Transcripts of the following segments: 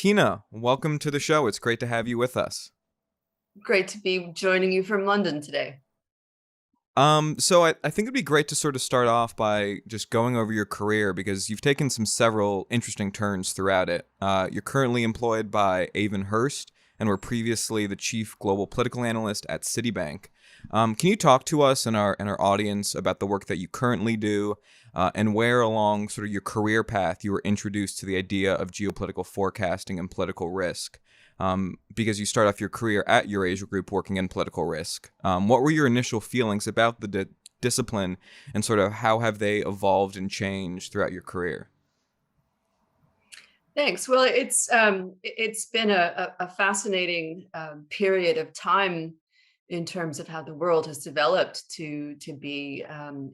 Tina, welcome to the show. It's great to have you with us. Great to be joining you from London today. So I think it'd be great to sort of start off by just going over your career because you've taken some several interesting turns throughout it. You're currently employed by Avonhurst and were previously the chief global political analyst at Citibank. Can you talk to us and our audience about the work that you currently do, and where along sort of your career path you were introduced to the idea of geopolitical forecasting and political risk? Because you start off your career at Eurasia Group working in political risk. What were your initial feelings about the discipline, and sort of how have they evolved and changed throughout your career? Thanks. Well, it's been a fascinating period of time in terms of how the world has developed to be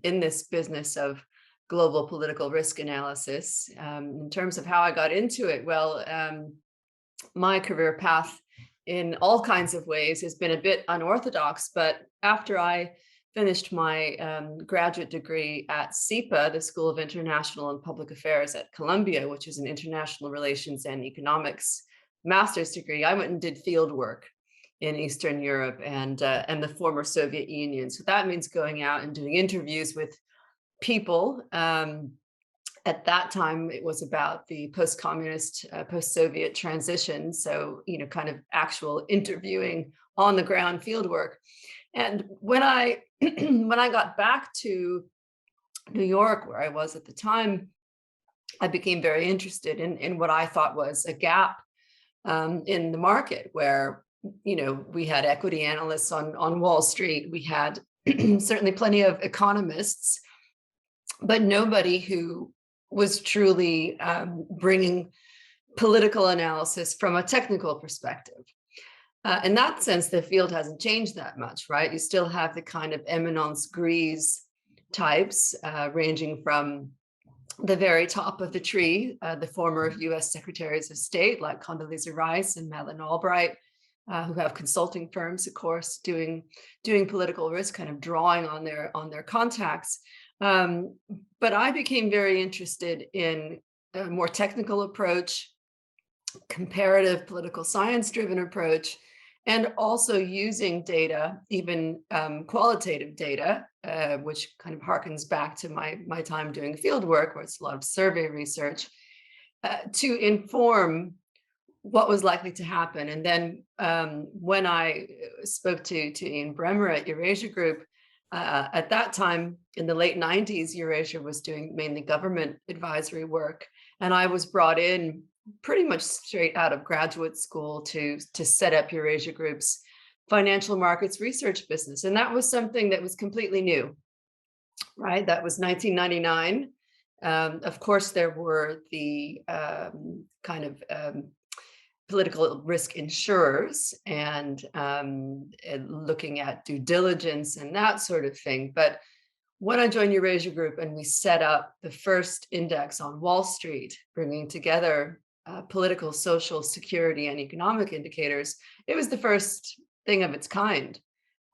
in this business of global political risk analysis. In terms of how I got into it, well, my career path in all kinds of ways has been a bit unorthodox, but after I finished my graduate degree at SIPA, the School of International and Public Affairs at Columbia, which is an international relations and economics master's degree, I went and did field work in Eastern Europe and the former Soviet Union. So that means going out and doing interviews with people. At that time, it was about the post-communist, post-Soviet transition. So, kind of actual interviewing on the ground field work. And when I when I got back to New York, where I was at the time, I became very interested in what I thought was a gap in the market, where we had equity analysts on Wall Street. We had certainly plenty of economists, but nobody who was truly bringing political analysis from a technical perspective. In that sense, the field hasn't changed that much, right? You still have the kind of eminence grise types, ranging from the very top of the tree, the former US Secretaries of State like Condoleezza Rice and Madeleine Albright, who have consulting firms, of course, doing political risk, kind of drawing on their contacts. But I became very interested in a more technical approach, comparative political science-driven approach, and also using data, even qualitative data, which kind of harkens back to my time doing field work, where it's a lot of survey research, to inform what was likely to happen. And then when I spoke to Ian Bremmer at Eurasia Group, at that time, in the late 90s, Eurasia was doing mainly government advisory work. And I was brought in pretty much straight out of graduate school to set up Eurasia Group's financial markets research business. And that was something that was completely new, right? That was 1999. Of course, there were the kind of political risk insurers and looking at due diligence and that sort of thing. But when I joined Eurasia Group and we set up the first index on Wall Street, bringing together political, social, security, and economic indicators, it was the first thing of its kind.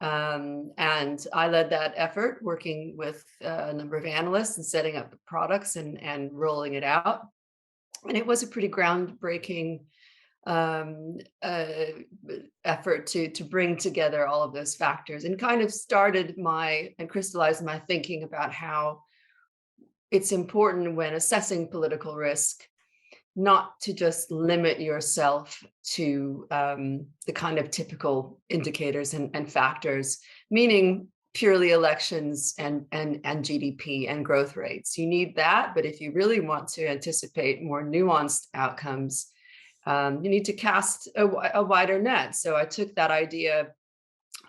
And I led that effort, working with a number of analysts and setting up the products and rolling it out. And it was a pretty groundbreaking effort to bring together all of those factors, and kind of started and crystallized my thinking about how it's important when assessing political risk not to just limit yourself to the kind of typical indicators and factors, meaning purely elections and GDP and growth rates. You need that, but if you really want to anticipate more nuanced outcomes, you need to cast a wider net. So I took that idea.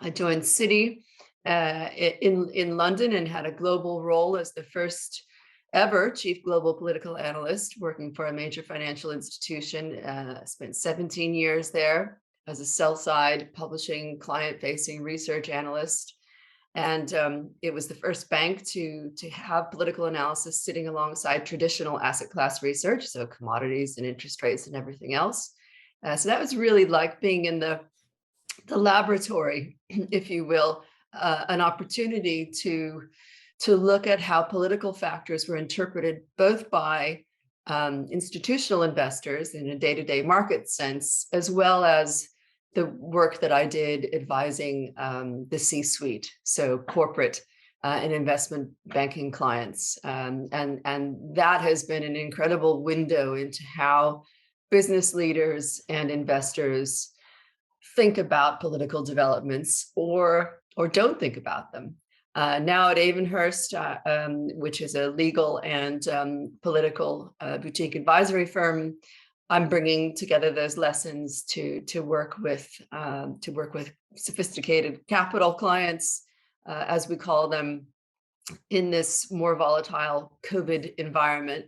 I joined Citi in London and had a global role as the first ever chief global political analyst, working for a major financial institution. Spent 17 years there as a sell-side publishing, client-facing research analyst. And it was the first bank to have political analysis sitting alongside traditional asset class research, so commodities and interest rates and everything else. So that was really like being in the laboratory, if you will, an opportunity to look at how political factors were interpreted both by institutional investors in a day-to-day market sense, as well as the work that I did advising the C-suite, so corporate and investment banking clients. And that has been an incredible window into how business leaders and investors think about political developments or don't think about them. Now at Avonhurst, which is a legal and political boutique advisory firm, I'm bringing together those lessons to work with sophisticated capital clients, as we call them, in this more volatile COVID environment.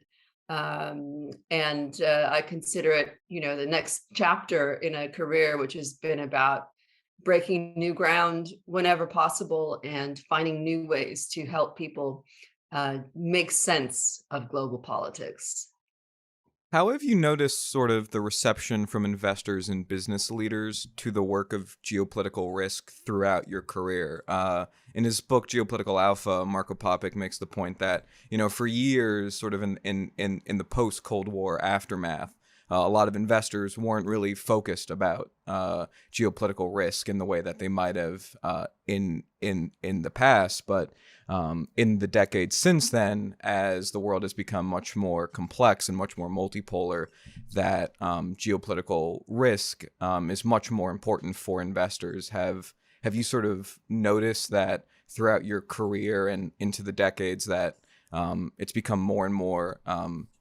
And I consider it, the next chapter in a career which has been about breaking new ground whenever possible and finding new ways to help people make sense of global politics. How have you noticed sort of the reception from investors and business leaders to the work of geopolitical risk throughout your career? In his book Geopolitical Alpha, Marco Popic makes the point that, for years, sort of in the post-Cold War aftermath, a lot of investors weren't really focused about geopolitical risk in the way that they might have in the past, but in the decades since then, as the world has become much more complex and much more multipolar, that geopolitical risk is much more important for investors. Have you sort of noticed that throughout your career and into the decades that it's become more and more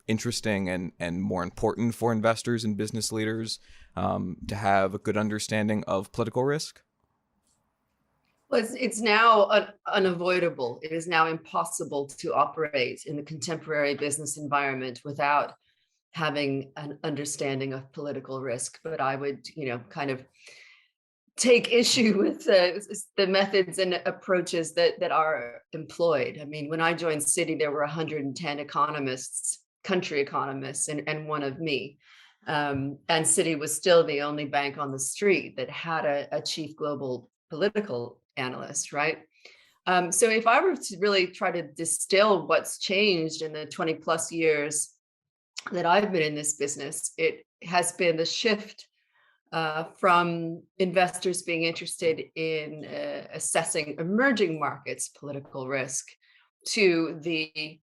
interesting and more important for investors and business leaders to have a good understanding of political risk? Well, it's now unavoidable. It is now impossible to operate in the contemporary business environment without having an understanding of political risk. But I would, kind of take issue with the methods and approaches that are employed. I mean, when I joined Citi, there were 110 economists, country economists, and one of me. And Citi was still the only bank on the street that had a chief global political analyst, right? So if I were to really try to distill what's changed in the 20 plus years that I've been in this business, it has been the shift from investors being interested in assessing emerging markets political risk to the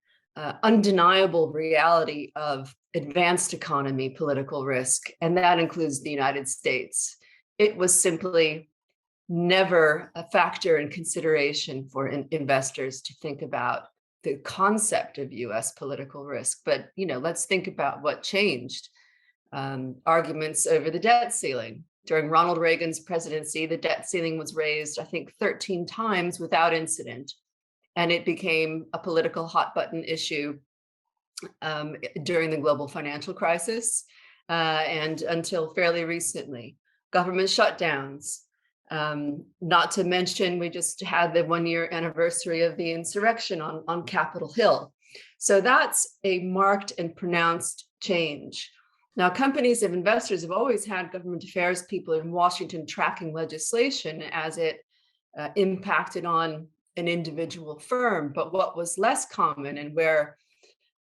undeniable reality of advanced economy political risk, and that includes the United States. It was simply never a factor in consideration for investors to think about the concept of US political risk. But, let's think about what changed. Arguments over the debt ceiling. During Ronald Reagan's presidency, the debt ceiling was raised, I think, 13 times without incident. And it became a political hot button issue during the global financial crisis and until fairly recently. Government shutdowns. Not to mention, we just had the 1-year anniversary of the insurrection on Capitol Hill. So that's a marked and pronounced change. Now, companies and investors have always had government affairs people in Washington tracking legislation as it impacted on an individual firm. But what was less common, and where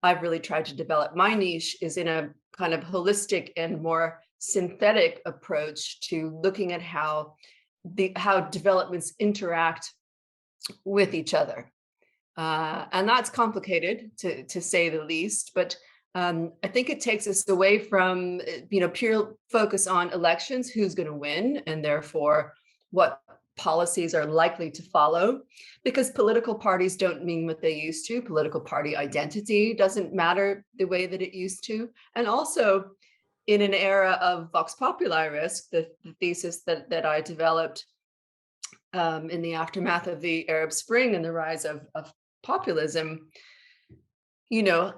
I've really tried to develop my niche, is in a kind of holistic and more synthetic approach to looking at how developments interact with each other. And that's complicated, to say the least. But I think it takes us away from, pure focus on elections, who's going to win, and therefore what policies are likely to follow, because political parties don't mean what they used to. Political party identity doesn't matter the way that it used to. And also, in an era of Vox Populi risk, the thesis that I developed in the aftermath of the Arab Spring and the rise of populism,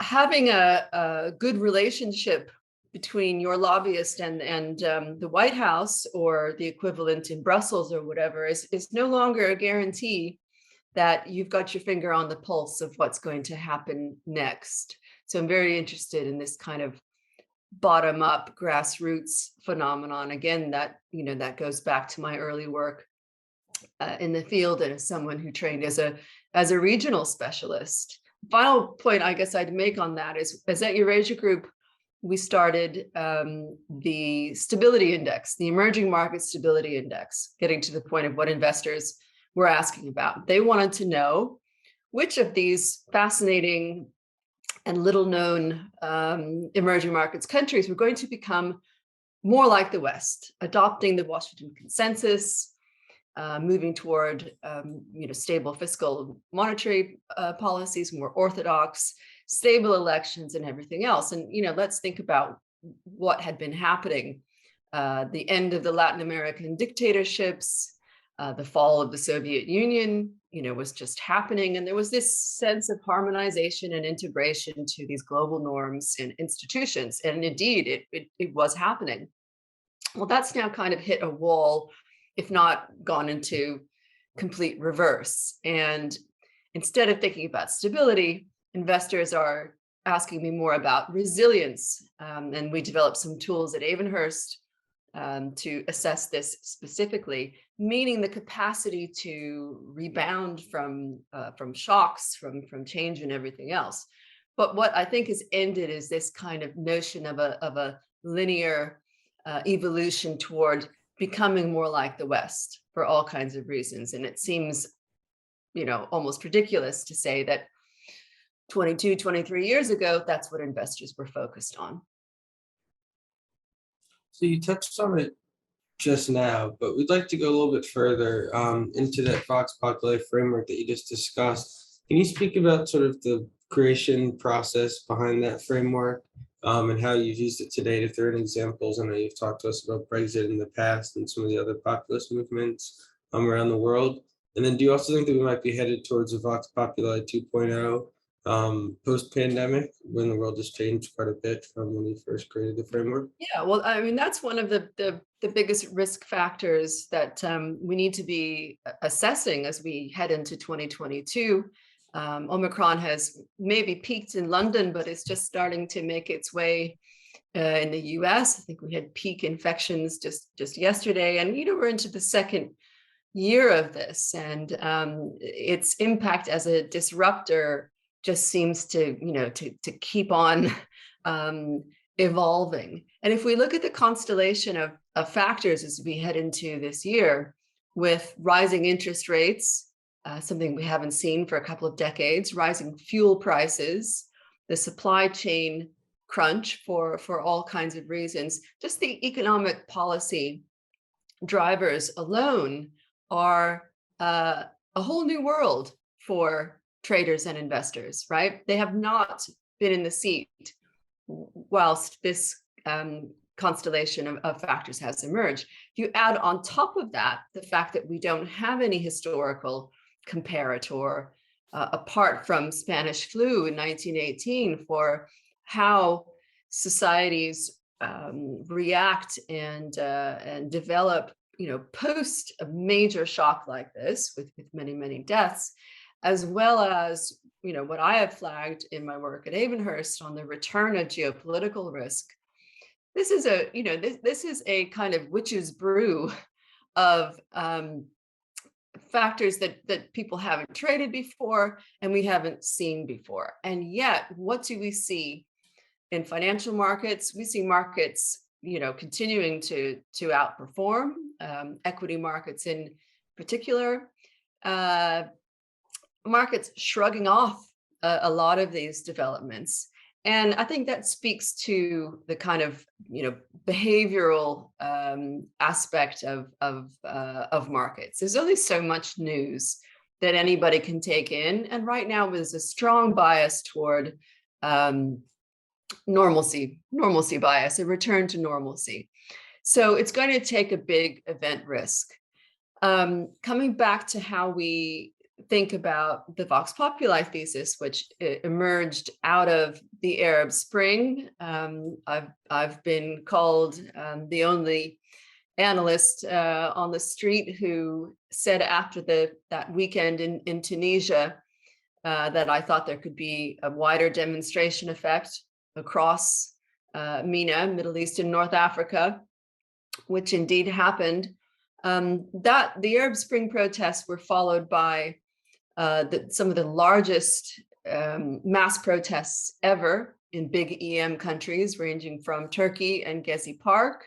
having a good relationship between your lobbyist and the White House, or the equivalent in Brussels or whatever, is no longer a guarantee that you've got your finger on the pulse of what's going to happen next. So I'm very interested in this kind of bottom-up grassroots phenomenon. Again, that goes back to my early work in the field, and as someone who trained as a regional specialist. final point I guess I'd make on that is, as at Eurasia Group, we started the stability index, the emerging market stability index, getting to the point of what investors were asking about. They wanted to know which of these fascinating and little known emerging markets countries were going to become more like the West, adopting the Washington Consensus, moving toward stable fiscal monetary policies, more orthodox, stable elections, and everything else. And let's think about what had been happening: the end of the Latin American dictatorships, the fall of the Soviet Union, was just happening, and there was this sense of harmonization and integration to these global norms and institutions. And indeed, it was happening. Well, that's now kind of hit a wall, if not gone into complete reverse. And instead of thinking about stability, investors are asking me more about resilience. And we developed some tools at Avonhurst to assess this specifically, meaning the capacity to rebound from shocks, from change and everything else. But what I think has ended is this kind of notion of a linear evolution toward becoming more like the West for all kinds of reasons. And it seems, almost ridiculous to say that 22, 23 years ago, that's what investors were focused on. So you touched on it just now, but we'd like to go a little bit further into that Vox Populi framework that you just discussed. Can you speak about sort of the creation process behind that framework and how you've used it to date? If there are any examples, I know you've talked to us about Brexit in the past and some of the other populist movements around the world. And then do you also think that we might be headed towards a Vox Populi 2.0 post-pandemic, when the world has changed quite a bit from when you first created the framework? Yeah, well, I mean, that's one of the biggest risk factors that we need to be assessing as we head into 2022. Omicron has maybe peaked in London, but it's just starting to make its way in the US. I think we had peak infections just yesterday, and we're into the second year of this, and its impact as a disruptor just seems to keep on evolving. And if we look at the constellation of factors as we head into this year, with rising interest rates, something we haven't seen for a couple of decades, rising fuel prices, the supply chain crunch for all kinds of reasons, just the economic policy drivers alone are a whole new world for traders and investors, right? They have not been in the seat whilst this constellation of factors has emerged. You add on top of that the fact that we don't have any historical comparator apart from Spanish flu in 1918 for how societies react and develop, post a major shock like this with many deaths, as well as what I have flagged in my work at Avonhurst on the return of geopolitical risk. This is a kind of witch's brew of factors that people haven't traded before and we haven't seen before. And yet, what do we see in financial markets? We see markets, continuing to outperform, equity markets in particular. Markets shrugging off a lot of these developments. And I think that speaks to the kind of, behavioral aspect of markets. There's only so much news that anybody can take in. And right now there's a strong bias toward normalcy bias, a return to normalcy. So it's going to take a big event risk. Coming back to how we think about the Vox Populi thesis, which emerged out of the Arab Spring. I've been called the only analyst on the street who said after that weekend in Tunisia that I thought there could be a wider demonstration effect across MENA, Middle East and North Africa, which indeed happened. That the Arab Spring protests were followed by some of the largest mass protests ever in big EM countries, ranging from Turkey and Gezi Park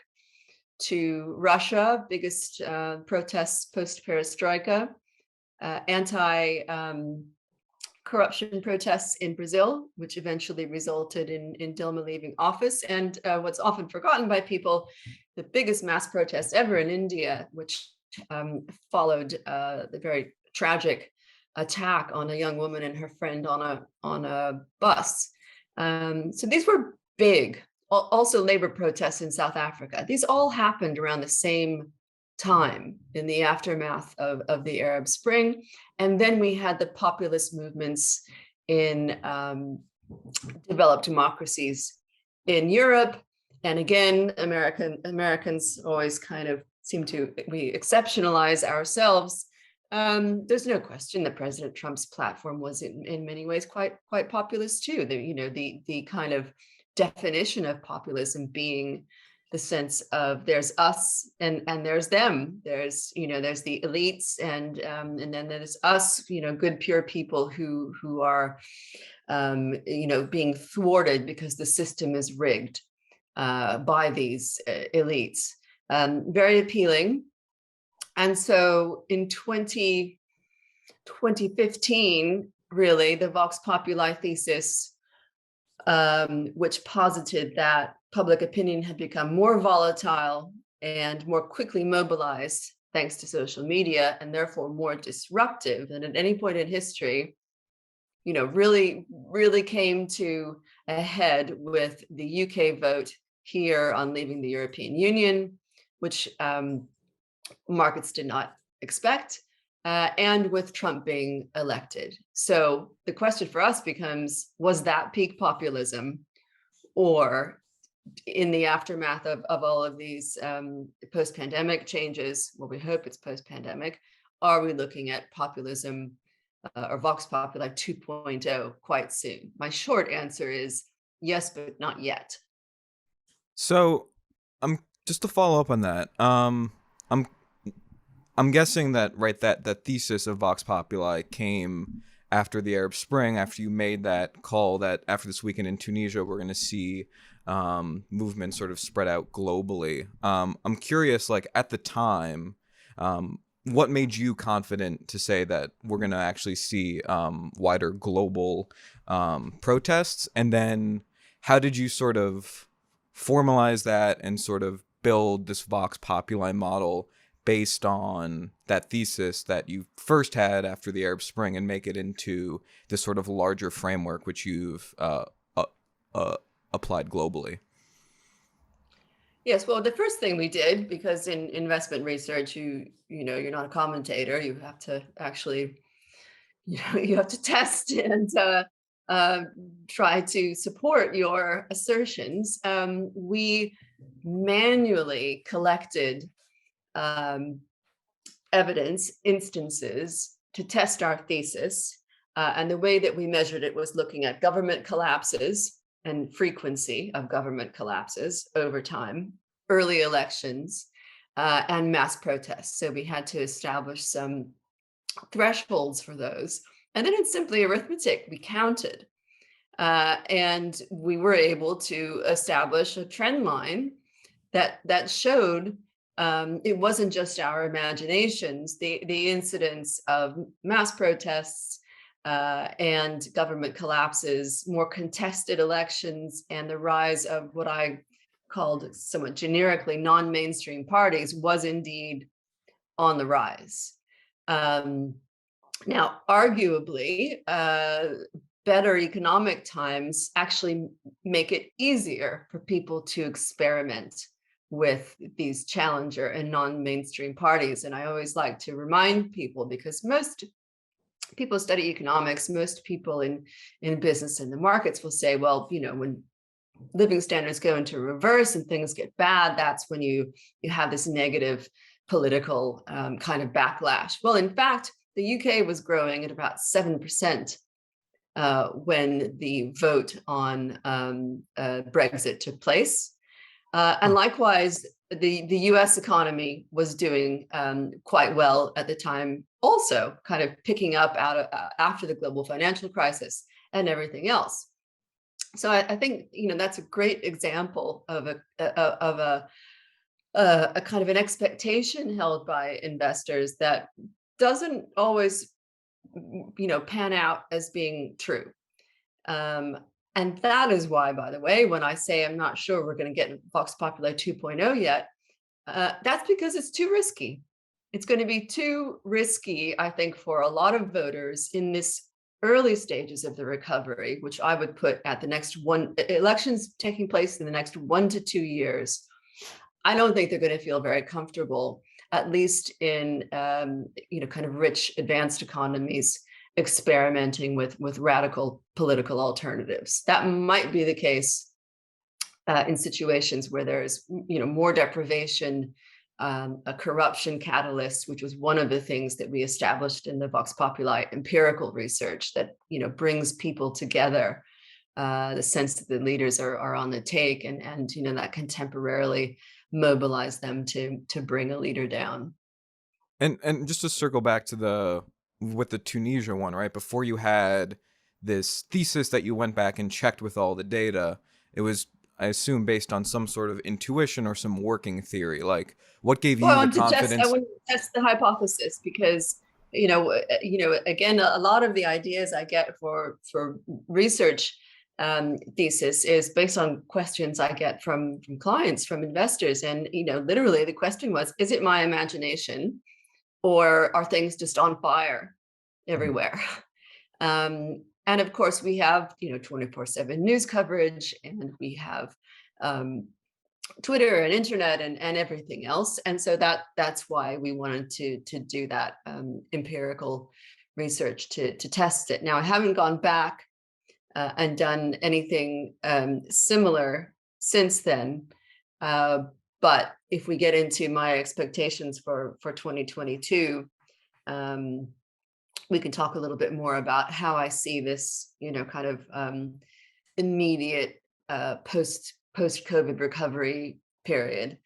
to Russia, biggest protests post-perestroika, anti-corruption protests in Brazil, which eventually resulted in Dilma leaving office. And what's often forgotten by people, the biggest mass protest ever in India, which followed the very tragic attack on a young woman and her friend on a bus. So these were big. Also labor protests in South Africa. These all happened around the same time in the aftermath of the Arab Spring. And then we had the populist movements in developed democracies in Europe. And again, Americans always kind of seem to, we exceptionalize ourselves. There's no question that President Trump's platform was in many ways quite populist too. The kind of definition of populism being the sense of there's us and there's them. There's the elites and then there's us, good pure people who are being thwarted because the system is rigged by these elites. Very appealing. And so in 2015, really, the Vox Populi thesis, which posited that public opinion had become more volatile and more quickly mobilized thanks to social media, and therefore more disruptive than at any point in history, really came to a head with the UK vote here on leaving the European Union, which markets did not expect, and with Trump being elected. So the question for us becomes, was that peak populism, or in the aftermath of all of these post-pandemic changes, well, we hope it's post-pandemic, are we looking at populism or Vox Populi 2.0 quite soon? My short answer is yes, but not yet. So, just to follow up on that, I'm guessing that that thesis of Vox Populi came after the Arab Spring, after you made that call that after this weekend in Tunisia, we're going to see movement sort of spread out globally. I'm curious, like at the time, what made you confident to say that we're going to actually see wider global protests? And then how did you sort of formalize that and sort of build this Vox Populi model based on that thesis that you first had after the Arab Spring and make it into this sort of larger framework which you've applied globally? Yes, well, the first thing we did, because in investment research, you're not a commentator, you have to actually, you have to test and try to support your assertions. We manually collected evidence, instances to test our thesis. And the way that we measured it was looking at government collapses and frequency of government collapses over time, early elections, and mass protests. So we had to establish some thresholds for those. And then it's simply arithmetic. We counted. And we were able to establish a trend line that showed it wasn't just our imaginations. The incidence of mass protests and government collapses, more contested elections, and the rise of what I called somewhat generically non-mainstream parties was indeed on the rise. Now, arguably, better economic times actually make it easier for people to experiment with these challenger and non-mainstream parties. And I always like to remind people, because most people study economics, most people in business and the markets will say, well, when living standards go into reverse and things get bad, that's when you have this negative political kind of backlash. Well, in fact, the UK was growing at about 7% when the vote on Brexit took place. And likewise, the US economy was doing quite well at the time, also kind of picking up after the global financial crisis. and everything else. So I think, that's a great example of a kind of an expectation held by investors that doesn't always, pan out as being true. And that is why, by the way, when I say I'm not sure we're going to get Vox Populi 2.0 yet, that's because it's too risky. It's going to be too risky, I think, for a lot of voters in this early stages of the recovery, which I would put at the next elections taking place in the next 1 to 2 years. I don't think they're going to feel very comfortable, at least in, kind of rich, advanced economies, experimenting with radical political alternatives. That might be the case in situations where there's, more deprivation, a corruption catalyst, which was one of the things that we established in the Vox Populi empirical research that, brings people together, the sense that the leaders are on the take, and that can temporarily mobilize them to bring a leader down. And just to circle back to with the Tunisia one, right? Before you had this thesis that you went back and checked with all the data, it was, I assume, based on some sort of intuition or some working theory. Like, what gave you the confidence? I want to test the hypothesis because, again, a lot of the ideas I get for research thesis is based on questions I get from clients, from investors. And, literally the question was, is it my imagination or are things just on fire everywhere? And of course we have, 24/7 news coverage, and we have Twitter and internet and everything else. And so that's why we wanted to do that empirical research to test it. Now, I haven't gone back and done anything similar since then. But if we get into my expectations for 2022, we can talk a little bit more about how I see this, kind of immediate post-COVID recovery period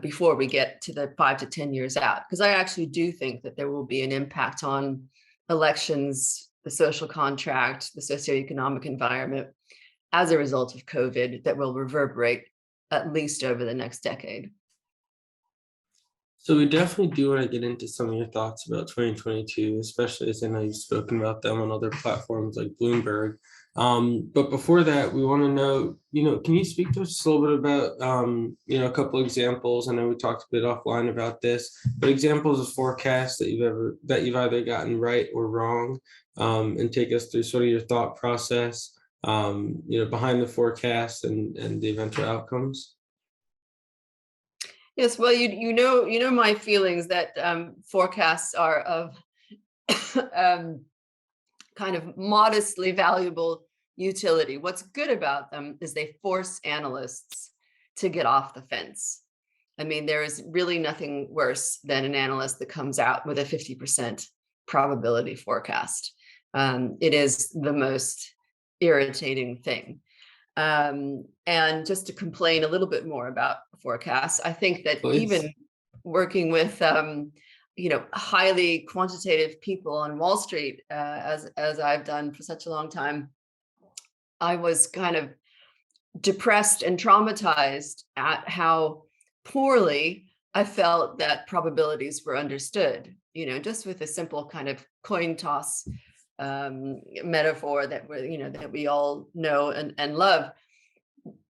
before we get to the 5 to 10 years out. Because I actually do think that there will be an impact on elections, the social contract, the socioeconomic environment as a result of COVID that will reverberate at least over the next decade. So we definitely do want to get into some of your thoughts about 2022, especially as I know you've spoken about them on other platforms like Bloomberg. But before that, we want to know, can you speak to us a little bit about, a couple of examples? I know we talked a bit offline about this, but examples of forecasts that you've either gotten right or wrong, and take us through sort of your thought process, behind the forecast and the eventual outcomes. Yes, well, you know my feelings that forecasts are of kind of modestly valuable utility. What's good about them is they force analysts to get off the fence. I mean, there is really nothing worse than an analyst that comes out with a 50% probability forecast. It is the most irritating thing. And just to complain a little bit more about forecasts, I think that Please. Even working with highly quantitative people on Wall Street, as I've done for such a long time, I was kind of depressed and traumatized at how poorly I felt that probabilities were understood. Just with a simple kind of coin toss metaphor that we all know and love.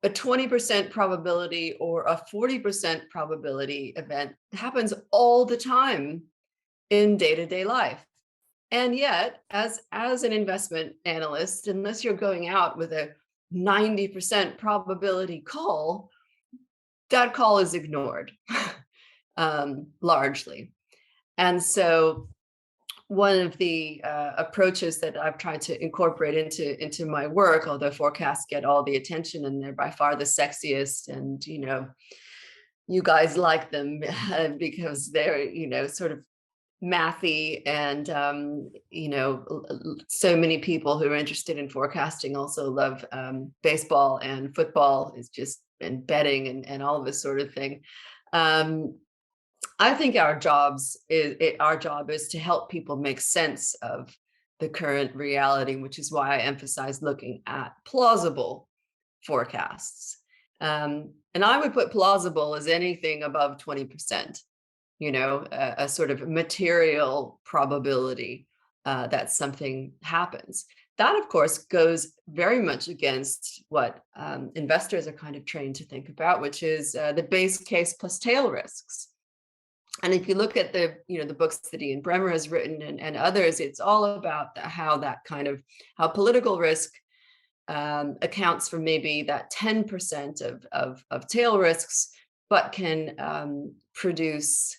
A 20% probability or a 40% probability event happens all the time in day-to-day life. And yet, as an investment analyst, unless you're going out with a 90% probability call, that call is ignored largely. And so one of the approaches that I've tried to incorporate into my work, although forecasts get all the attention and they're by far the sexiest, and you guys like them because they're sort of mathy, and so many people who are interested in forecasting also love baseball and football, is just, and betting and all of this sort of thing. I think our job is to help people make sense of the current reality, which is why I emphasize looking at plausible forecasts. And I would put plausible as anything above 20%, a sort of material probability that something happens. That, of course, goes very much against what investors are kind of trained to think about, which is the base case plus tail risks. And if you look at the books that Ian Bremmer has written and others, it's all about how political risk accounts for maybe that 10% of tail risks, but can produce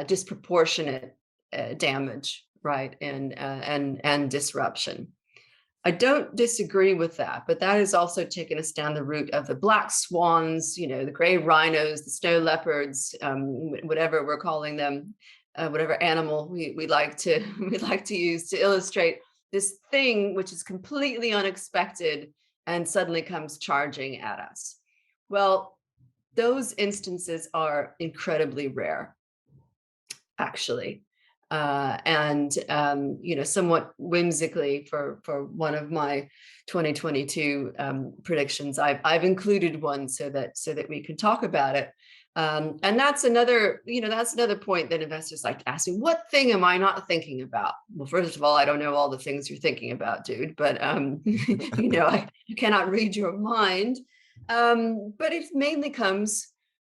disproportionate damage, right, and disruption. I don't disagree with that, but that has also taken us down the route of the black swans, the gray rhinos, the snow leopards, whatever we're calling them, whatever animal we like to use to illustrate this thing which is completely unexpected and suddenly comes charging at us. Well, those instances are incredibly rare, actually. And somewhat whimsically for one of my 2022 predictions, I've included one so that we can talk about it. And that's another point that investors like to ask me, what thing am I not thinking about? Well, first of all, I don't know all the things you're thinking about, dude, but I cannot read your mind. But it mainly comes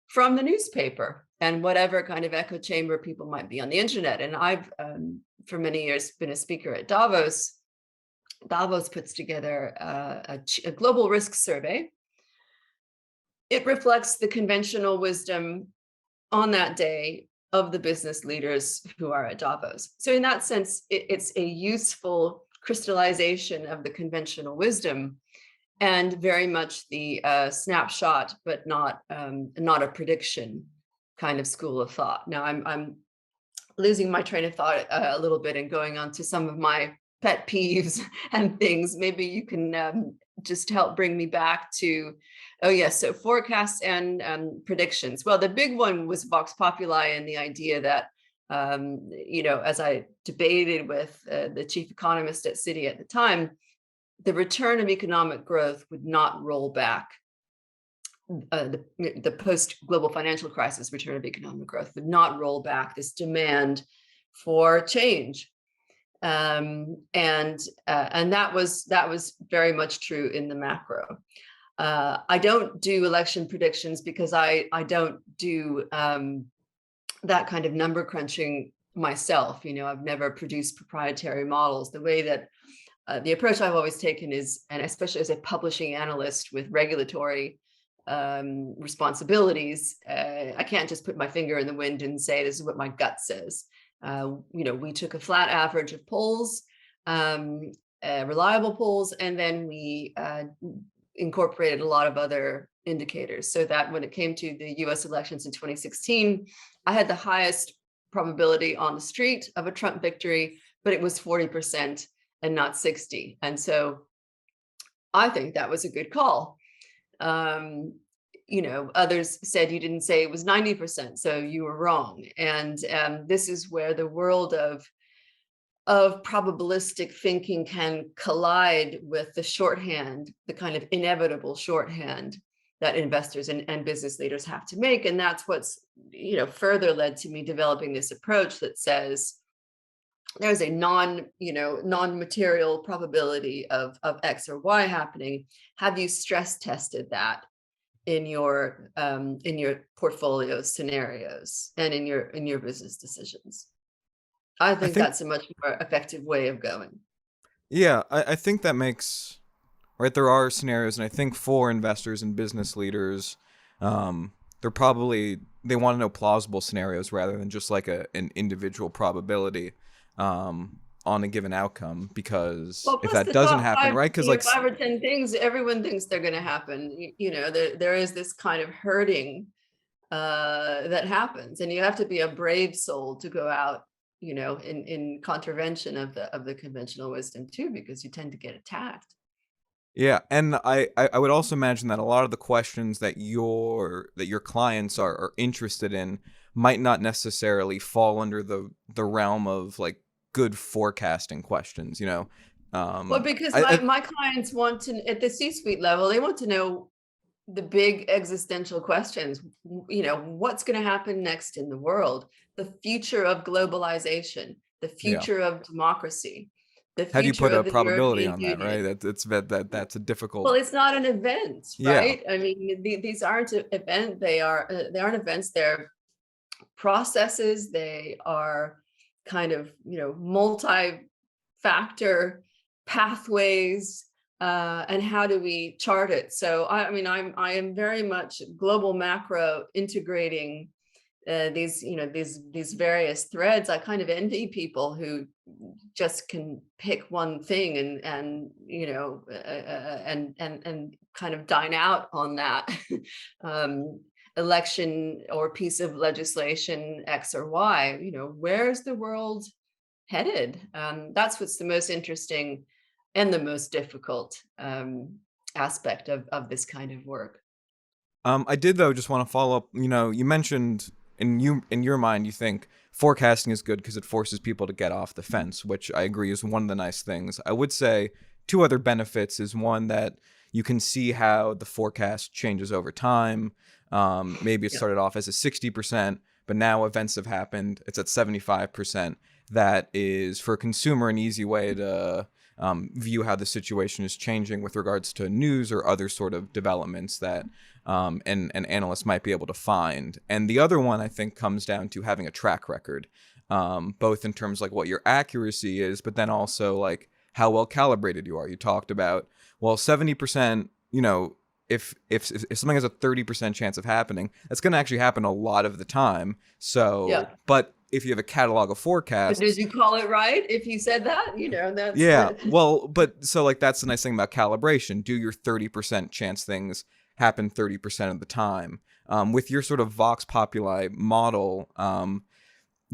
from the newspaper and whatever kind of echo chamber people might be on the internet. And I've, for many years, been a speaker at Davos. Davos puts together a global risk survey. It reflects the conventional wisdom on that day of the business leaders who are at Davos. So in that sense, it's a useful crystallization of the conventional wisdom and very much the snapshot, but not a prediction kind of school of thought. Now I'm losing my train of thought a little bit and going on to some of my pet peeves and things. Maybe you can just help bring me back to, oh yes, so forecasts and predictions. Well, the big one was Vox Populi and the idea that, as I debated with the chief economist at Citi at the time, the return of economic growth would not roll back. The post-global financial crisis return of economic growth would not roll back this demand for change. And that was very much true in the macro. I don't do election predictions because I don't do that kind of number crunching myself. I've never produced proprietary models. The way that the approach I've always taken is, and especially as a publishing analyst with regulatory responsibilities, I can't just put my finger in the wind and say this is what my gut says. We took a flat average of polls, reliable polls, and then we incorporated a lot of other indicators so that when it came to the US elections in 2016, I had the highest probability on the street of a Trump victory, but it was 40% and not 60. And so I think that was a good call. Others said you didn't say it was 90%, so you were wrong. And this is where the world of probabilistic thinking can collide with the shorthand, the kind of inevitable shorthand that investors and business leaders have to make. And that's what's, further led to me developing this approach that says there's a non-material probability of X or Y happening. Have you stress tested that in your portfolio scenarios and in your business decisions? I think that's a much more effective way of going. Yeah, I think that makes, right, there are scenarios, and I think for investors and business leaders, they want to know plausible scenarios rather than just like an individual probability on a given outcome, because if that doesn't happen, right, because like 5 or 10 things everyone thinks they're going to happen, there is this kind of herding that happens, and you have to be a brave soul to go out in contravention of the conventional wisdom too, because you tend to get attacked. Yeah, and I would also imagine that a lot of the questions that your clients are interested in might not necessarily fall under the realm of like good forecasting questions, you know? Well, because my clients want to, at the C-suite level, they want to know the big existential questions. You know, what's going to happen next in the world? The future of globalization, the Yeah. future of democracy, the How do you future put a of the probability European on that, right? Union. That's a difficult. Well, it's not an event, Yeah. right? I mean, these aren't an event. They aren't events. They're processes. They are kind of, you know, multi-factor pathways, and how do we chart it? So I mean, I am very much global macro integrating these, you know, these various threads. I kind of envy people who just can pick one thing and you know, and kind of dine out on that. Election or piece of legislation X or Y, you know, where's the world headed? That's what's the most interesting and the most difficult aspect of this kind of work. I did though just want to follow up. You know, you mentioned in your mind you think forecasting is good because it forces people to get off the fence, which I agree is one of the nice things. I would say two other benefits is one that you can see how the forecast changes over time. Maybe it Yeah. started off as a 60%, but now events have happened. It's at 75%. That is for a consumer an easy way to view how the situation is changing with regards to news or other sort of developments that and analysts might be able to find. And the other one I think comes down to having a track record, both in terms like what your accuracy is, but then also like how well calibrated you are. You talked about, well, 70%, you know, if something has a 30% chance of happening, that's going to actually happen a lot of the time. So, Yeah. but if you have a catalog of But did forecasts, you call it right if you said that? You know, that's yeah, well, but so like that's the nice thing about calibration. Do your 30% chance things happen 30% of the time? With your sort of Vox Populi model,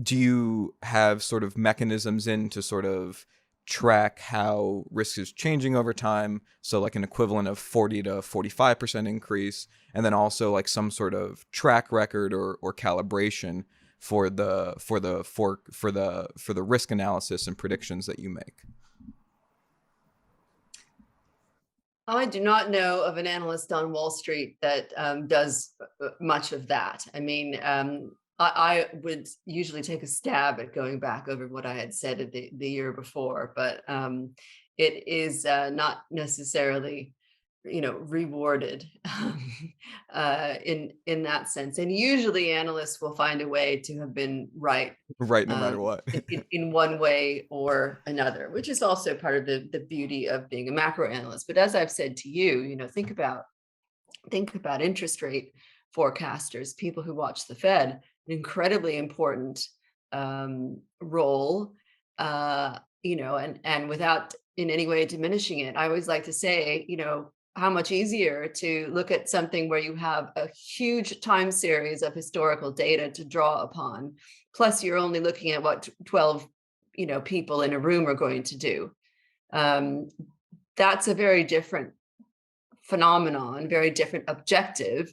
do you have sort of mechanisms in to sort of track how risk is changing over time? So like an equivalent of 40 to 45% increase, and then also like some sort of track record or calibration for the risk analysis and predictions that you make. I do not know of an analyst on Wall Street that does much of that. I mean, I would usually take a stab at going back over what I had said the year before, but it is not necessarily, you know, rewarded in that sense. And usually analysts will find a way to have been right Right, no matter what. in one way or another, which is also part of the beauty of being a macro analyst. But as I've said to you, you know, think about interest rate forecasters, people who watch the Fed, an incredibly important role, you know, and without in any way diminishing it, I always like to say, you know, how much easier to look at something where you have a huge time series of historical data to draw upon, plus you're only looking at what 12, you know, people in a room are going to do. Um, that's a very different phenomenon, very different objective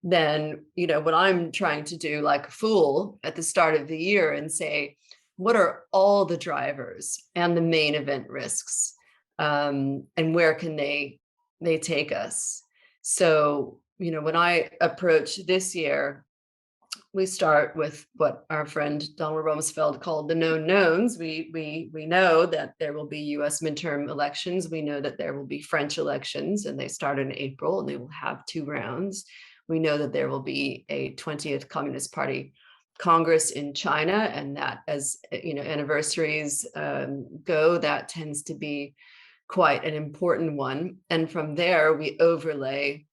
than, you know, what I'm trying to do like a fool at the start of the year and say, what are all the drivers and the main event risks, and where can they take us? So, you know, when I approach this year, we start with what our friend Donald Rumsfeld called the known knowns. We know that there will be U.S. midterm elections. We know that there will be French elections, and they start in April, and they will have 2 rounds. We know that there will be a 20th Communist Party Congress in China, and that, as you know, anniversaries go, that tends to be quite an important one. And from there, we overlay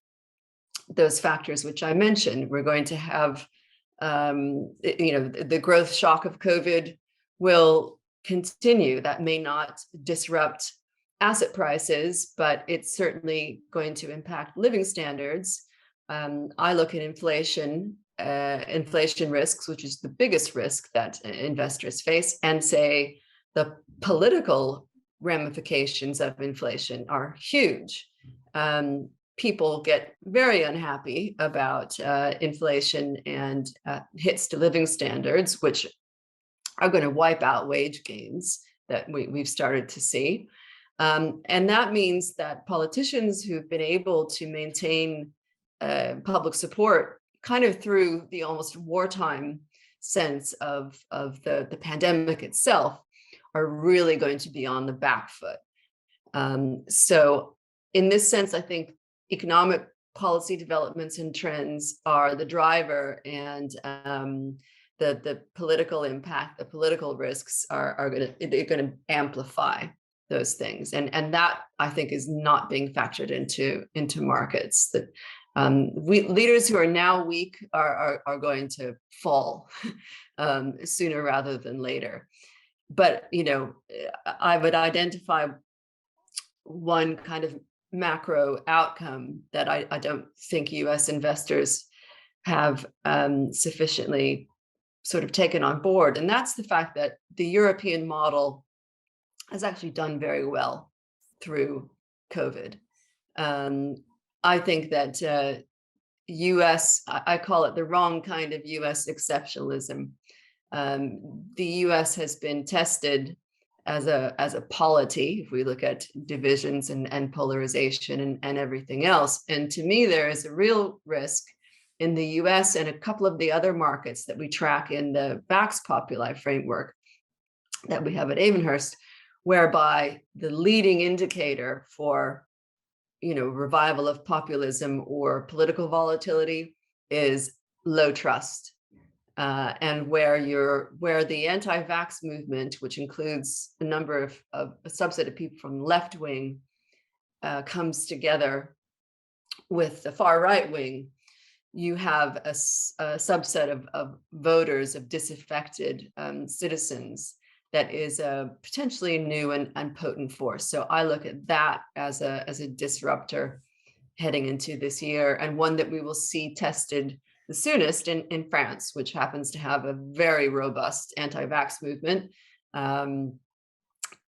those factors which I mentioned. We're going to have you know, the growth shock of COVID will continue. That may not disrupt asset prices, but it's certainly going to impact living standards. I look at inflation risks, which is the biggest risk that investors face, and say the political ramifications of inflation are huge. People get very unhappy about inflation and hits to living standards, which are going to wipe out wage gains that we've started to see. And that means that politicians who've been able to maintain public support kind of through the almost wartime sense of the pandemic itself are really going to be on the back foot. So in this sense, I think economic policy developments and trends are the driver, and the political impact, the political risks are going to amplify those things, and that I think is not being factored into markets. That leaders who are now weak are going to fall sooner rather than later. But I would identify one kind of macro outcome that I don't think U.S. investors have sufficiently sort of taken on board, and that's the fact that the European model has actually done very well through COVID. I think that U.S., I call it the wrong kind of U.S. exceptionalism. The U.S. has been tested as a polity, if we look at divisions and polarization and everything else. And to me, there is a real risk in the US and a couple of the other markets that we track in the Vox Populi framework that we have at Avonhurst, whereby the leading indicator for revival of populism or political volatility is low trust. And where the anti-vax movement, which includes a number of a subset of people from the left wing, comes together with the far right wing, you have a subset of voters, of disaffected citizens, that is a potentially new and potent force. So I look at that as a disruptor heading into this year, and one that we will see tested the soonest in France, which happens to have a very robust anti-vax movement on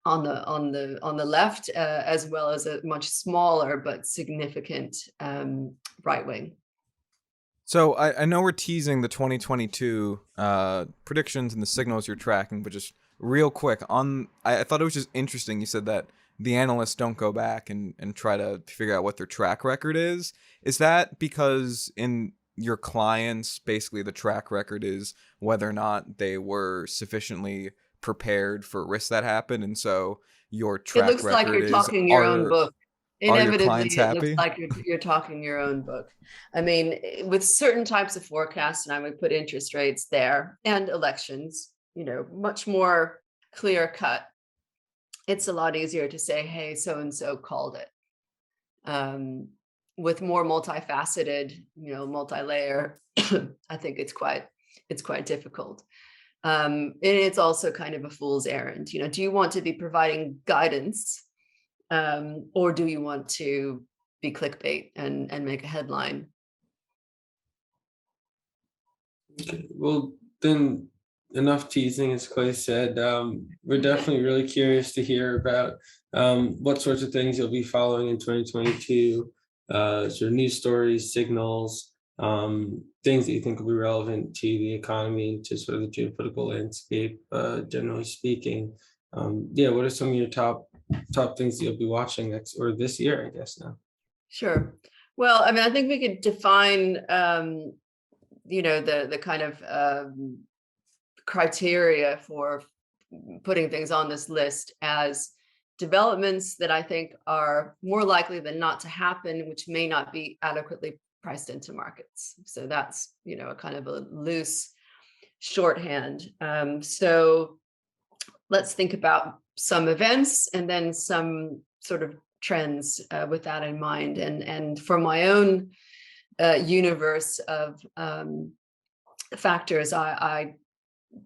the left, as well as a much smaller but significant right wing. So I know we're teasing the 2022 predictions and the signals you're tracking, but just real quick, I thought it was just interesting. You said that the analysts don't go back and try to figure out what their track record is. Is that because in your clients, basically the track record is whether or not they were sufficiently prepared for risks that happened, and so your track record is... It looks like you're talking your own book. Inevitably, your clients it looks happy? like you're talking your own book. I mean, with certain types of forecasts, and I would put interest rates there and elections, much more clear cut. It's a lot easier to say, hey, so-and-so called it. With more multifaceted, multi-layer, I think it's quite difficult. And it's also kind of a fool's errand. Do you want to be providing guidance, or do you want to be clickbait and make a headline? Well, then enough teasing, as Clay said. We're definitely really curious to hear about what sorts of things you'll be following in 2022. Sort of news stories, signals, things that you think will be relevant to the economy and to sort of the geopolitical landscape, generally speaking. What are some of your top things that you'll be watching next or this year, I guess now? Sure. Well, I mean, I think we could define, the kind of criteria for putting things on this list as developments that I think are more likely than not to happen, which may not be adequately priced into markets. So that's, a kind of a loose shorthand. So let's think about some events and then some sort of trends with that in mind. And for my own universe of factors, I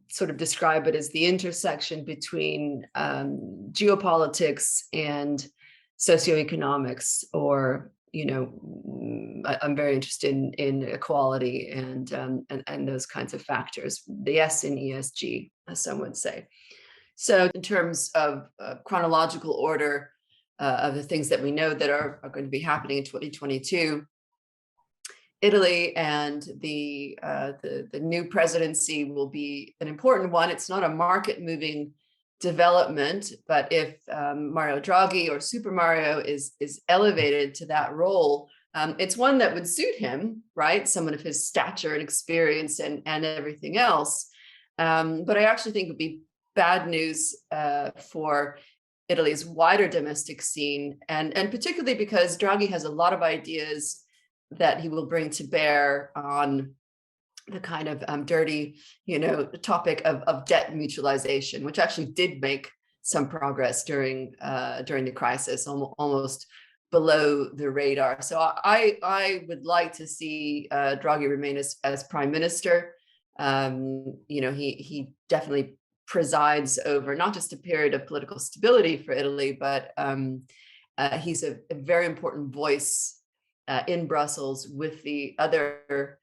sort of describe it as the intersection between geopolitics and socioeconomics, or I'm very interested in equality and those kinds of factors, the S in ESG, as some would say. So in terms of chronological order of the things that we know that are going to be happening in 2022, Italy and the new presidency will be an important one. It's not a market-moving development, but if Mario Draghi or Super Mario is elevated to that role, it's one that would suit him, right? Someone of his stature and experience and everything else. But I actually think it would be bad news for Italy's wider domestic scene, and particularly because Draghi has a lot of ideas that he will bring to bear on the kind of dirty, topic of debt mutualization, which actually did make some progress during the crisis, almost below the radar. So I would like to see Draghi remain as prime minister. He definitely presides over not just a period of political stability for Italy, but he's a very important voice in Brussels with the other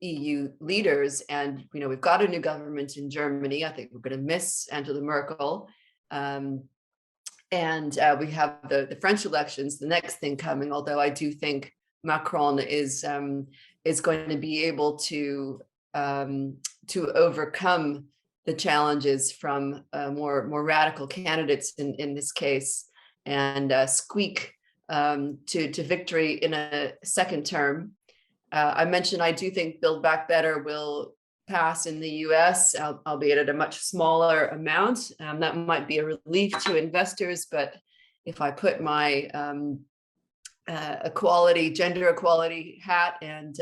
EU leaders. And, we've got a new government in Germany. I think we're going to miss Angela Merkel. And we have the French elections, the next thing coming, although I do think Macron is going to be able to overcome the challenges from more radical candidates in this case, and squeak to victory in a second term. I mentioned I do think Build Back Better will pass in the US, albeit at a much smaller amount. That might be a relief to investors, but if I put my gender equality hat and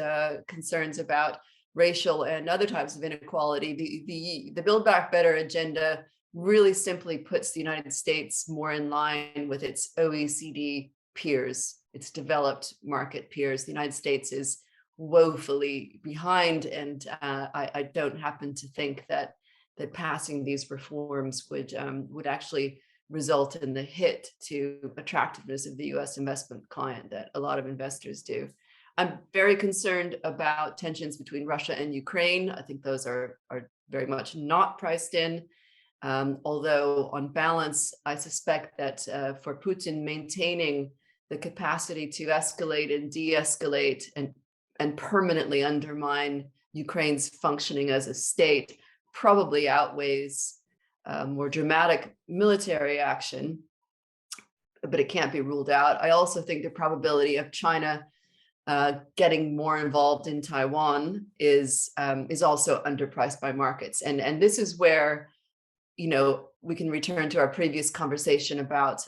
concerns about racial and other types of inequality, the Build Back Better agenda really simply puts the United States more in line with its OECD peers, its developed market peers. The United States is woefully behind, and I don't happen to think that passing these reforms would actually result in the hit to attractiveness of the U.S. investment client that a lot of investors do. I'm very concerned about tensions between Russia and Ukraine. I think those are very much not priced in. Although on balance, I suspect that for Putin, maintaining the capacity to escalate and de-escalate and permanently undermine Ukraine's functioning as a state probably outweighs more dramatic military action, but it can't be ruled out. I also think the probability of China getting more involved in Taiwan is also underpriced by markets. And this is where, we can return to our previous conversation about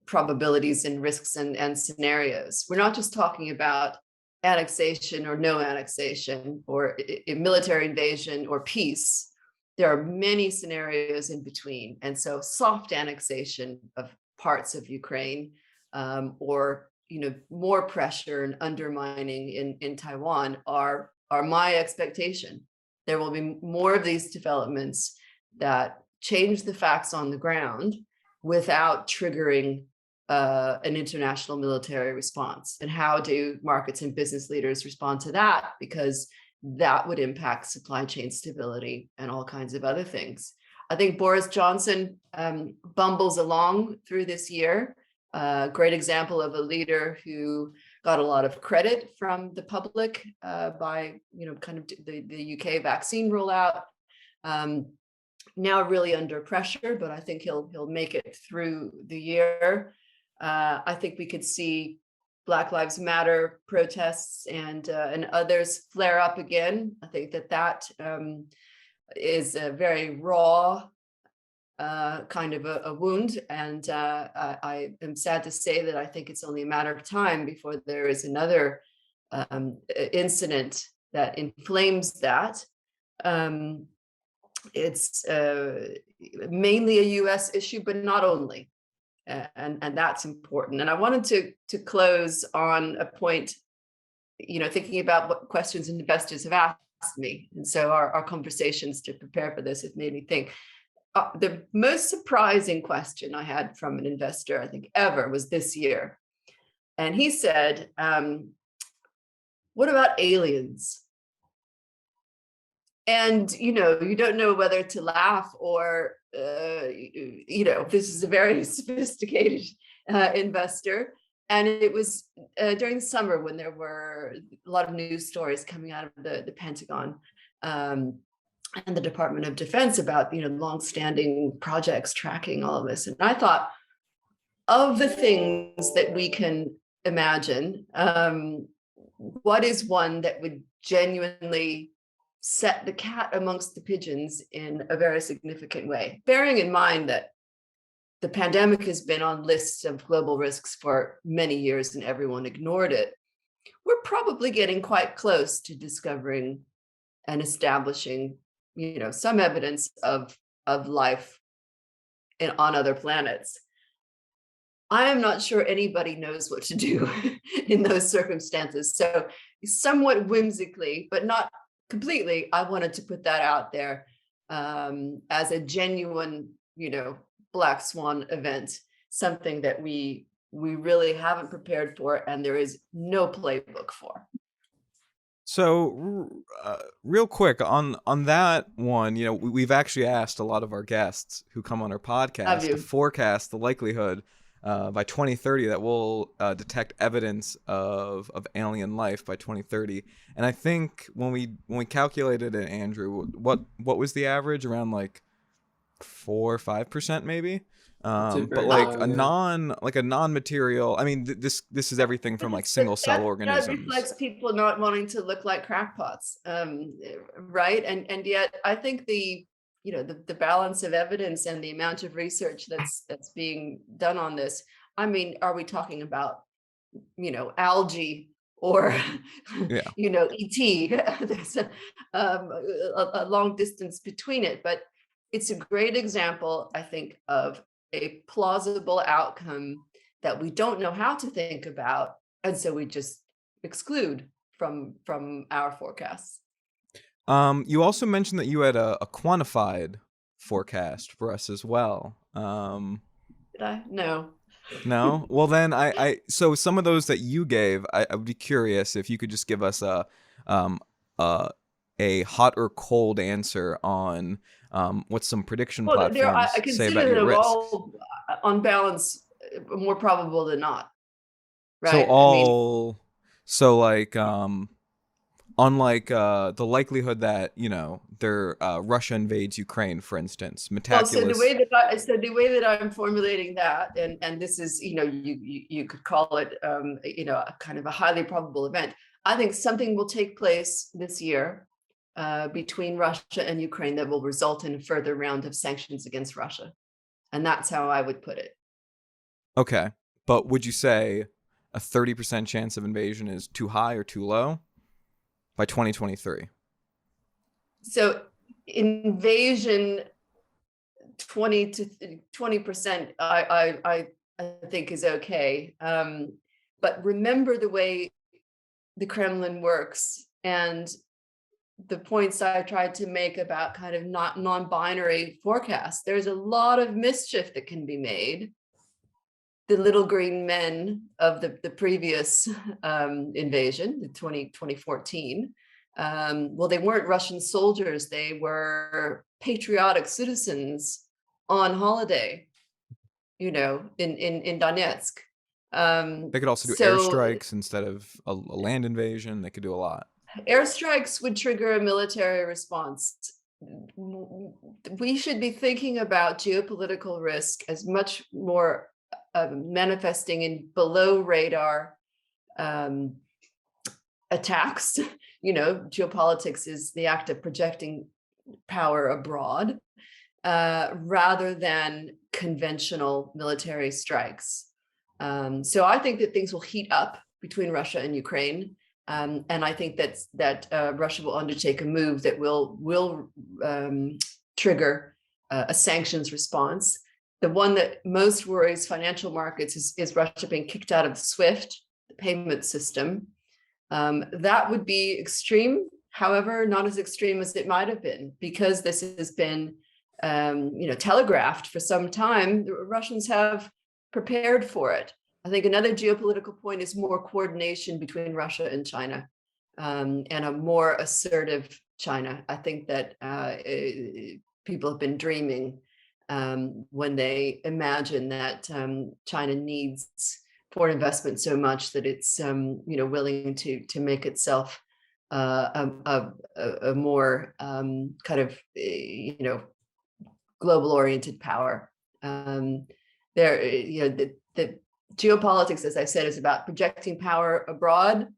probabilities and risks and scenarios. We're not just talking about annexation or no annexation or military invasion or peace. There are many scenarios in between. And so soft annexation of parts of Ukraine or more pressure and undermining in Taiwan are my expectation. There will be more of these developments that change the facts on the ground without triggering an international military response. And how do markets and business leaders respond to that? Because that would impact supply chain stability and all kinds of other things. I think Boris Johnson bumbles along through this year. Great example of a leader who got a lot of credit from the public by kind of the UK vaccine rollout. Now really under pressure, but I think he'll make it through the year. I think we could see Black Lives Matter protests and others flare up again. I think that is a very raw kind of a wound, and I am sad to say that I think it's only a matter of time before there is another incident that inflames that. It's mainly a U.S. issue, but not only, and that's important. And I wanted to close on a point, thinking about what questions investors have asked me, and so our conversations to prepare for this have made me think. The most surprising question I had from an investor, I think, ever was this year. And he said, what about aliens? And, you don't know whether to laugh or, this is a very sophisticated investor. And it was during the summer when there were a lot of news stories coming out of the Pentagon and the Department of Defense about, longstanding projects tracking all of this. And I thought, of the things that we can imagine, what is one that would genuinely set the cat amongst the pigeons in a very significant way, bearing in mind that the pandemic has been on lists of global risks for many years and everyone ignored it. We're probably getting quite close to discovering and establishing, some evidence of life on other planets. I am not sure anybody knows what to do in those circumstances. So somewhat whimsically, but not completely, I wanted to put that out there as a genuine, black swan event, something that we really haven't prepared for and there is no playbook for. So, real quick on that one, we've actually asked a lot of our guests who come on our podcast to forecast the likelihood by 2030 that we'll detect evidence of alien life by 2030. And I think when we calculated it, Andrew, what was the average? Around like 4 or 5% maybe. But like a non-material, I mean, this is everything from like single cell organisms. That reflects people not wanting to look like crackpots, right? And yet I think the balance of evidence and the amount of research that's being done on this. I mean, are we talking about, algae or, ET? There's a long distance between it, but it's a great example, I think, of a plausible outcome that we don't know how to think about, and so we just exclude from our forecasts. You also mentioned that you had a quantified forecast for us as well. Did I? No. No? Well, then so some of those that you gave, I would be curious if you could just give us a hot or cold answer on what some prediction platforms say about your risks. All, on balance, more probable than not. Right? Unlike the likelihood that Russia invades Ukraine, for instance, meticulous. So the way that I'm formulating that, and this is you could call it a kind of a highly probable event. I think something will take place this year between Russia and Ukraine that will result in a further round of sanctions against Russia, and that's how I would put it. Okay, but would you say a 30% chance of invasion is too high or too low by 2023? So invasion 20%, I think is okay. But remember the way the Kremlin works and the points I tried to make about kind of not non-binary forecasts. There's a lot of mischief that can be made. The little green men of the previous invasion, the 2014, well, they weren't Russian soldiers. They were patriotic citizens on holiday, in Donetsk. They could also do airstrikes instead of a land invasion. They could do a lot. Airstrikes would trigger a military response. We should be thinking about geopolitical risk as much more manifesting in below radar attacks. Geopolitics is the act of projecting power abroad rather than conventional military strikes. So I think that things will heat up between Russia and Ukraine. And I think that Russia will undertake a move that will trigger a sanctions response. The one that most worries financial markets is Russia being kicked out of SWIFT, the payment system. That would be extreme, however, not as extreme as it might have been, because this has been telegraphed for some time. The Russians have prepared for it. I think another geopolitical point is more coordination between Russia and China, and a more assertive China. I think that people have been dreaming when they imagine that China needs foreign investment so much that it's willing to make itself a more kind of global oriented power. There, the geopolitics, as I said, is about projecting power abroad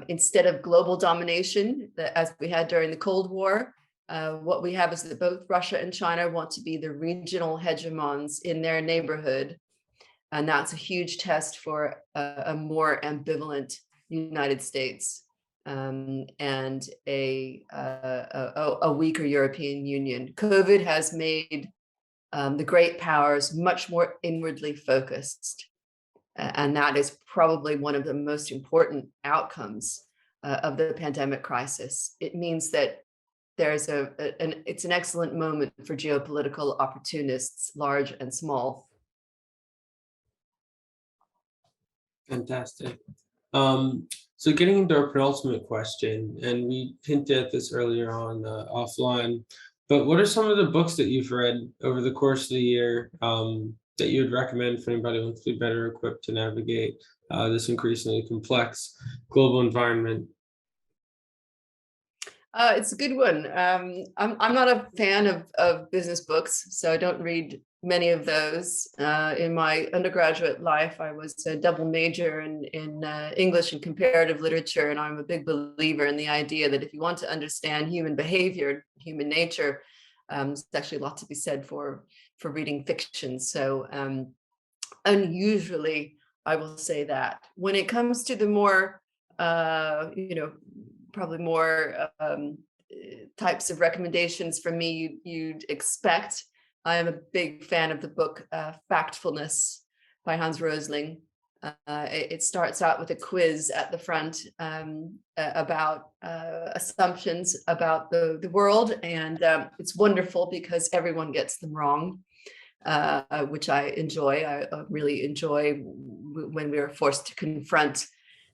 instead of global domination, as we had during the Cold War. What we have is that both Russia and China want to be the regional hegemons in their neighborhood. And that's a huge test for a more ambivalent United States and a weaker European Union. COVID has made the great powers much more inwardly focused. And that is probably one of the most important outcomes of the pandemic crisis. It means that there's it's an excellent moment for geopolitical opportunists, large and small. Fantastic. So getting into our penultimate question, and we hinted at this earlier on offline, but what are some of the books that you've read over the course of the year that you would recommend for anybody who wants to be better equipped to navigate this increasingly complex global environment? It's a good one. I'm not a fan of business books, so I don't read many of those. In my undergraduate life, I was a double major in English and comparative literature, and I'm a big believer in the idea that if you want to understand human behavior, human nature, there's actually a lot to be said for reading fiction. So unusually, I will say that. When it comes to the more, probably more types of recommendations from me you'd expect. I am a big fan of the book Factfulness by Hans Rosling. It starts out with a quiz at the front about assumptions about the world, and it's wonderful because everyone gets them wrong, which I enjoy. I really enjoy when we are forced to confront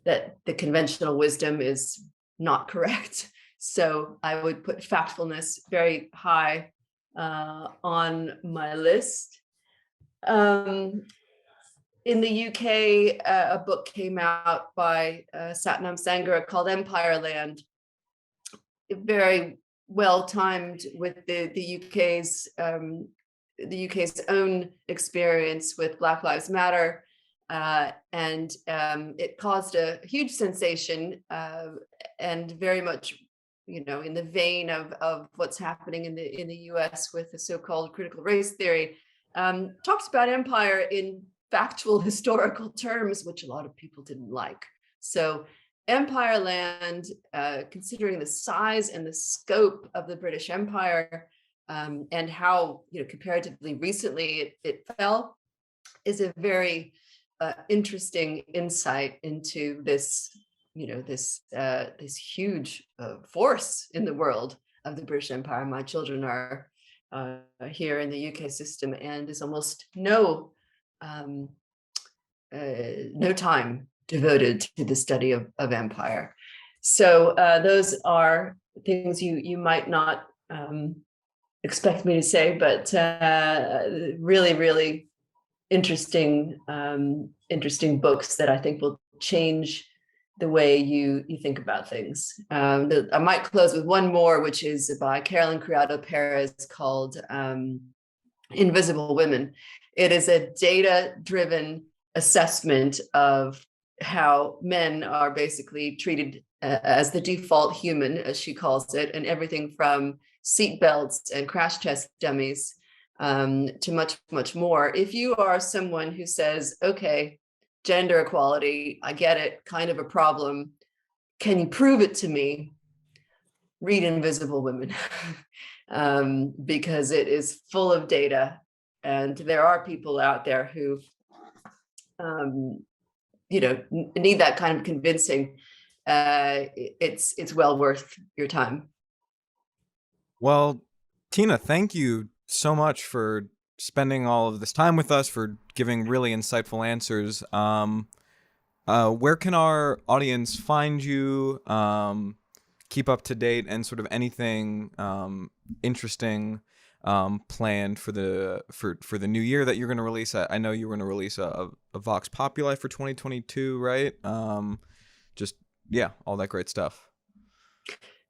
that the conventional wisdom is not correct. So I would put Factfulness very high on my list. In the UK, a book came out by Satnam Sangha called Empire Land. Very well timed with the UK's own experience with Black Lives Matter. And it caused a huge sensation and very much, in the vein of what's happening in the US with the so-called critical race theory, talks about empire in factual historical terms, which a lot of people didn't like. So Empire Land, considering the size and the scope of the British Empire and how comparatively recently it fell, is a very interesting insight into this this huge force in the world of the British Empire. My children are here in the UK system, and there's almost no time devoted to the study of empire. So those are things you might not expect me to say, but really, really interesting books that I think will change the way you think about things. I might close with one more, which is by Carolyn Criado Perez, called Invisible Women. It is a data-driven assessment of how men are basically treated as the default human, as she calls it, and everything from seatbelts and crash test dummies to much, much more. If you are someone who says, okay, gender equality, I get it, kind of a problem, can you prove it to me? Read Invisible Women, because it is full of data, and there are people out there who need that kind of convincing. It's well worth your time. Well, Tina, thank you so much for spending all of this time with us, for giving really insightful answers. Where can our audience find you, keep up to date, and sort of anything interesting planned for the new year that you're going to release. I know you're going to release a Vox Populi for 2022, right? Just yeah, all that great stuff.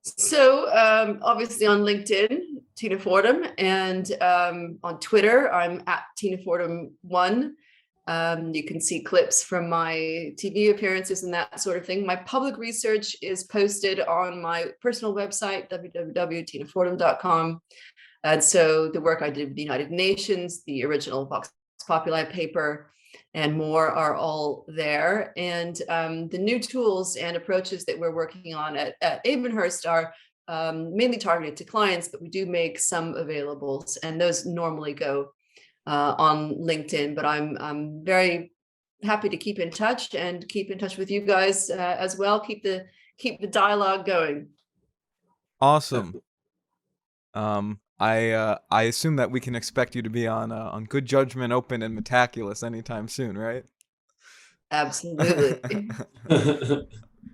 So obviously on LinkedIn, Tina Fordham, and on Twitter, I'm at Tina Fordham 1. You can see clips from my TV appearances and that sort of thing. My public research is posted on my personal website, www.tinafordham.com. And so the work I did with the United Nations, the original Vox Populi paper, and more are all there. And the new tools and approaches that we're working on at Avonhurst are mainly targeted to clients, but we do make some available, and those normally go on LinkedIn. But I'm very happy to keep in touch and keep in touch with you guys as well. Keep the dialogue going. Awesome. I assume that we can expect you to be on Good Judgment, Open, and Metaculous anytime soon, right? Absolutely.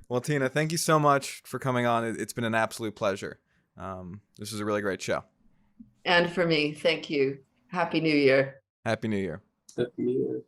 Well, Tina, thank you so much for coming on. It's been an absolute pleasure. This was a really great show. And for me, thank you. Happy New Year. Happy New Year. Happy New Year.